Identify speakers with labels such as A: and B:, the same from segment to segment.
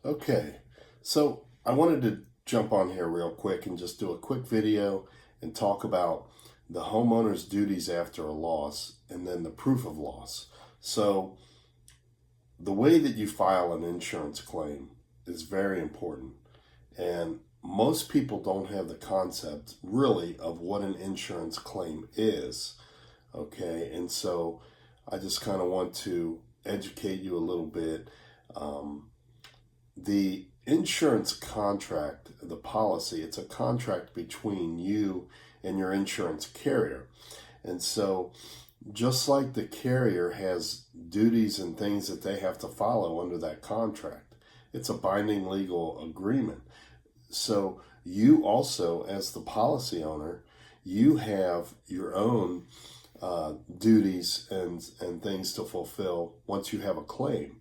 A: Okay, so I wanted to jump on here real quick and just do a quick video and talk about the homeowner's duties after a loss and then the proof of loss. So, the way that you file an insurance claim is very important, and most people don't have the concept really of what an insurance claim is. Okay, and so I just kind of want to educate you a little bit. Um, the insurance contract, the policy, it's a contract between you and your insurance carrier. And so, just like the carrier has duties and things that they have to follow under that contract, it's a binding legal agreement. So, you also, as the policy owner, you have your own duties and things to fulfill once you have a claim.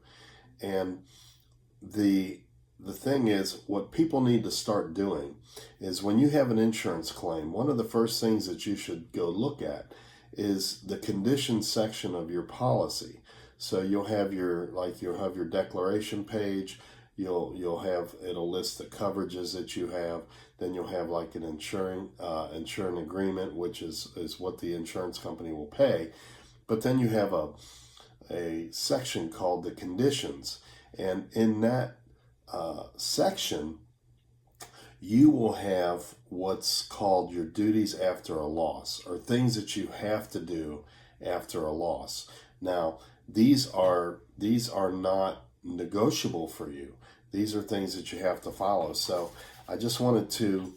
A: And the thing is, what people need to start doing is when you have an insurance claim, one of the first things that you should go look at is the conditions section of your policy. So you'll have your declaration page. You'll have, it'll list the coverages that you have. Then you'll have like an insuring agreement, which is what the insurance company will pay. But then you have a section called the conditions, and in that section, you will have what's called your duties after a loss, or things that you have to do after a loss. Now, these are not negotiable for you. These are things that you have to follow. So, I just wanted to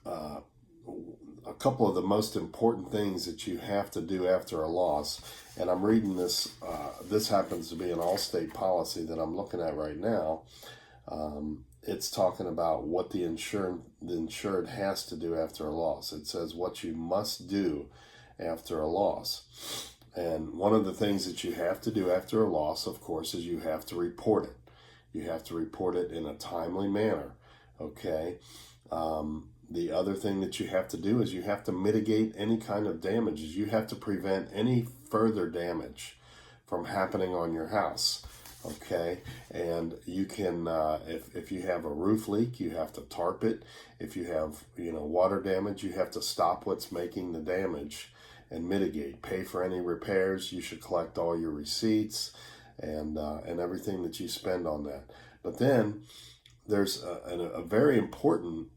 A: a couple of the most important things that you have to do after a loss. And I'm reading this. This happens to be an Allstate policy that I'm looking at right now. It's talking about what the insured has to do after a loss. It says what you must do after a loss. And one of the things that you have to do after a loss, of course, is you have to report it. You have to report it in a timely manner. Okay. The other thing that you have to do is you have to mitigate any kind of damages. You have to prevent any further damage from happening on your house. Okay, and you can, if you have a roof leak, you have to tarp it. If you have, water damage, you have to stop what's making the damage and mitigate. Pay for any repairs. You should collect all your receipts and everything that you spend on that. But then there's a very important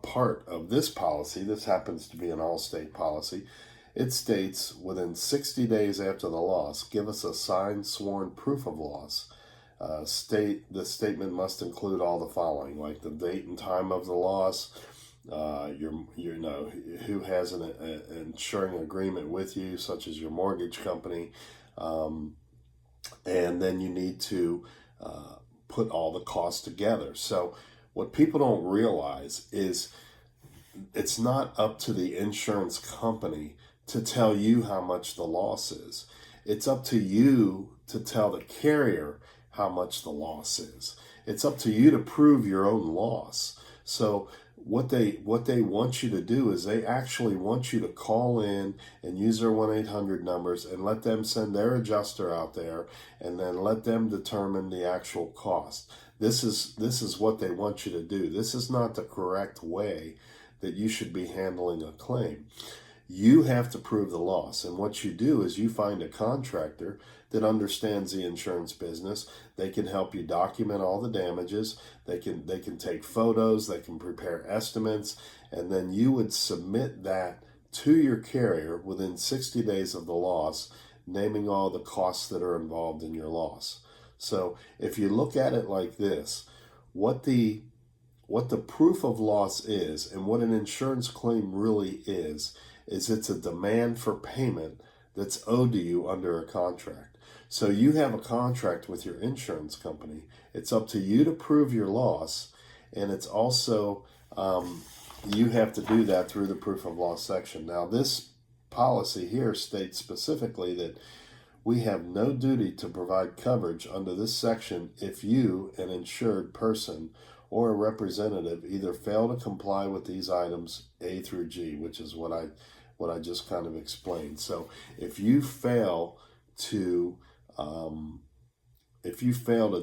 A: part of this policy. This happens to be an Allstate policy. It states, within 60 days after the loss, give us a signed, sworn proof of loss. The statement must include all the following, like the date and time of the loss, who has an insuring agreement with you, such as your mortgage company, and then you need to put all the costs together. So what people don't realize is it's not up to the insurance company to tell you how much the loss is. It's up to you to tell the carrier how much the loss is. It's up to you to prove your own loss. So what they want you to do is they actually want you to call in and use their 1-800 numbers and let them send their adjuster out there and then let them determine the actual cost. This is what they want you to do. This is not the correct way that you should be handling a claim. You have to prove the loss, and what you do is you find a contractor that understands the insurance business. They can help you document all the damages. They can take photos. They can prepare estimates, and then you would submit that to your carrier within 60 days of the loss, naming all the costs that are involved in your loss. So if you look at it like this, what the proof of loss is and what an insurance claim really is it's a demand for payment that's owed to you under a contract. So you have a contract with your insurance company. It's up to you to prove your loss, and it's also you have to do that through the proof of loss section. Now, this policy here states specifically that we have no duty to provide coverage under this section if you, an insured person, or a representative either fail to comply with these items A through G, which is what I just kind of explained. So if you fail to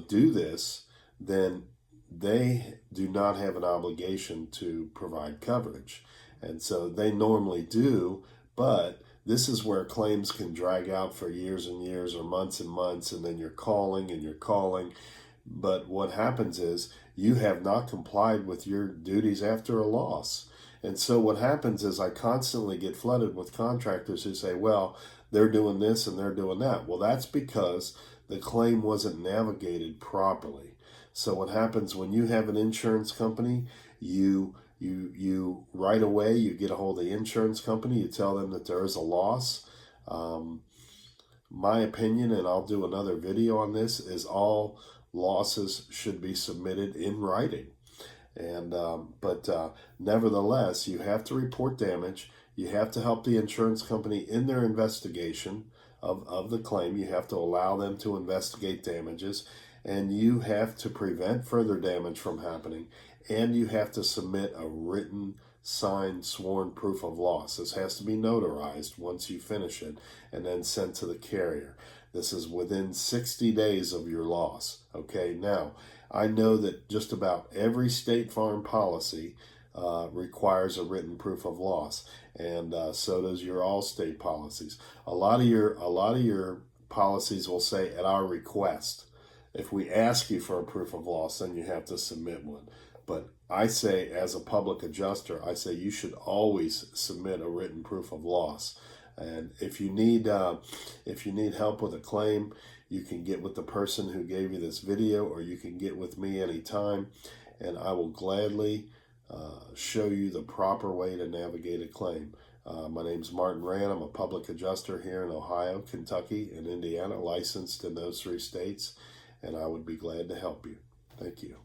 A: do this, then they do not have an obligation to provide coverage. And so they normally do, but this is where claims can drag out for years and years or months and months, and then you're calling and you're calling. But what happens is you have not complied with your duties after a loss. And so what happens is I constantly get flooded with contractors who say, well, they're doing this and they're doing that. Well, that's because the claim wasn't navigated properly. So what happens when you have an insurance company, you right away you get a hold of the insurance company, you tell them that there is a loss. My opinion, and I'll do another video on this, is all losses should be submitted in writing. And but nevertheless, you have to report damage. You have to help the insurance company in their investigation of the claim. You have to allow them to investigate damages, and you have to prevent further damage from happening, and you have to submit a written, signed, sworn proof of loss. This has to be notarized once you finish it and then sent to the carrier. This is within 60 days of your loss. Okay, now I know that just about every State Farm policy requires a written proof of loss, and so does your Allstate policies. A lot of your policies will say at our request. If we ask you for a proof of loss, then you have to submit one. But I say, as a public adjuster, I say you should always submit a written proof of loss. And if you need help with a claim, you can get with the person who gave you this video, or you can get with me anytime, and I will gladly show you the proper way to navigate a claim. My name's Martin Rand. I'm a public adjuster here in Ohio, Kentucky, and Indiana, licensed in those 3 states, and I would be glad to help you. Thank you.